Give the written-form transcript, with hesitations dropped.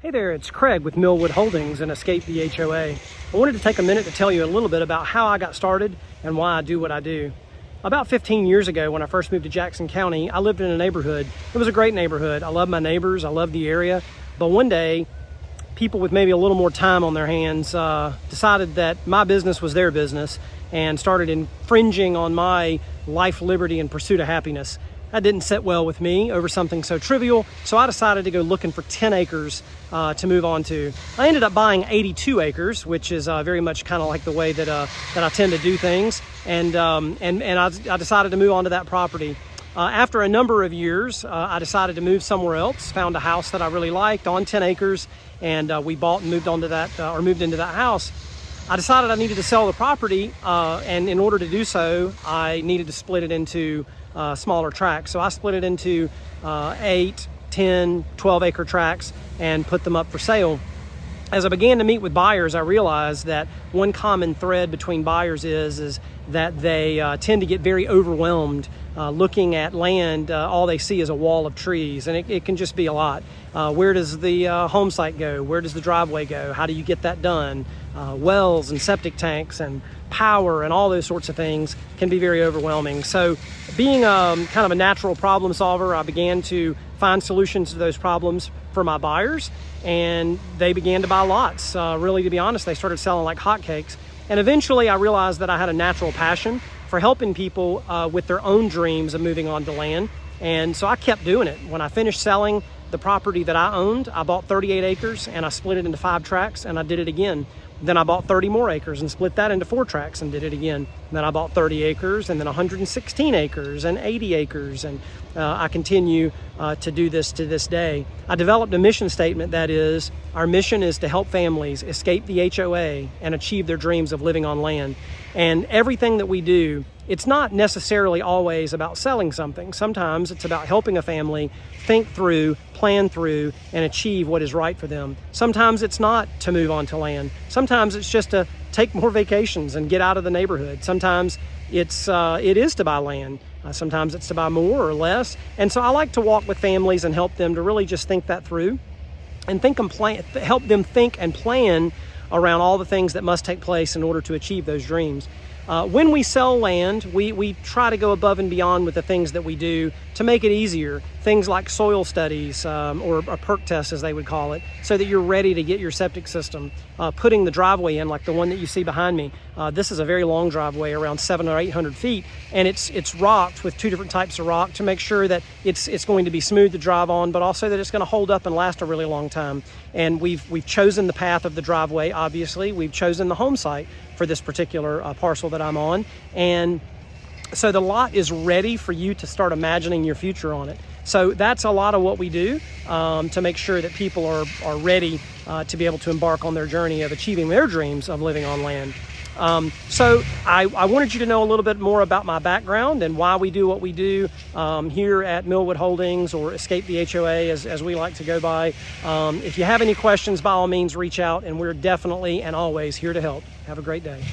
Hey there, it's Craig with Millwood Holdings and EscapeTheHOA. I wanted to take a minute to tell you a little bit about how I got started and why I do what I do. About 15 years ago, when I first moved to Jackson County, I lived in a neighborhood. It was a great neighborhood. I loved my neighbors, I loved the area. But one day, people with maybe a little more time on their hands decided that my business was their business and started infringing on my life, liberty, and pursuit of happiness. That didn't sit well with me over something so trivial, so I decided to go looking for 10 acres to move on to. I ended up buying 82 acres, which is very much kind of like the way that I tend to do things, and I decided to move on to that property. After a number of years, I decided to move somewhere else, found a house that I really liked on 10 acres, and we bought and moved onto that, moved into that house. I decided I needed to sell the property, and in order to do so, I needed to split it into smaller tracts. So I split it into 8, 10, 12 acre tracts and put them up for sale. As I began to meet with buyers, I realized that one common thread between buyers is that they tend to get very overwhelmed looking at land. All they see is a wall of trees, and it can just be a lot. Where does the home site go? Where does the driveway go? How do you get that done? Wells and septic tanks and power and all those sorts of things can be very overwhelming. So being kind of a natural problem solver, I began to find solutions to those problems for my buyers, and they began to buy lots. Really, to be honest, they started selling like hotcakes. And eventually I realized that I had a natural passion for helping people with their own dreams of moving onto land. And so I kept doing it. When I finished selling the property that I owned, I bought 38 acres and I split it into 5 tracts, and I did it again. Then I bought 30 more acres and split that into 4 tracts and did it again. Then I bought 30 acres and then 116 acres and 80 acres. And I continue to do this to this day. I developed a mission statement that is, our mission is to help families escape the HOA and achieve their dreams of living on land. And everything that we do, it's not necessarily always about selling something. Sometimes it's about helping a family think through, plan through, and achieve what is right for them. Sometimes it's not to move on to land. Sometimes it's just to take more vacations and get out of the neighborhood. Sometimes it is to buy land. Sometimes it's to buy more or less. And so I like to walk with families and help them to really just think that through and help them think and plan around all the things that must take place in order to achieve those dreams. When we sell land, we try to go above and beyond with the things that we do to make it easier. Things like soil studies or a perk test, as they would call it, so that you're ready to get your septic system. Putting the driveway in, like the one that you see behind me. This is a very long driveway, around 700 or 800 feet, and it's rocked with 2 different types of rock to make sure that it's going to be smooth to drive on, but also that it's going to hold up and last a really long time. And we've chosen the path of the driveway. Obviously, we've chosen the home site for this particular parcel that I'm on, and so the lot is ready for you to start imagining your future on it. So that's a lot of what we do to make sure that people are ready to be able to embark on their journey of achieving their dreams of living on land. So I wanted you to know a little bit more about my background and why we do what we do here at Millwood Holdings, or EscapeTheHOA as we like to go by. If you have any questions, by all means reach out, and we're definitely and always here to help. Have a great day.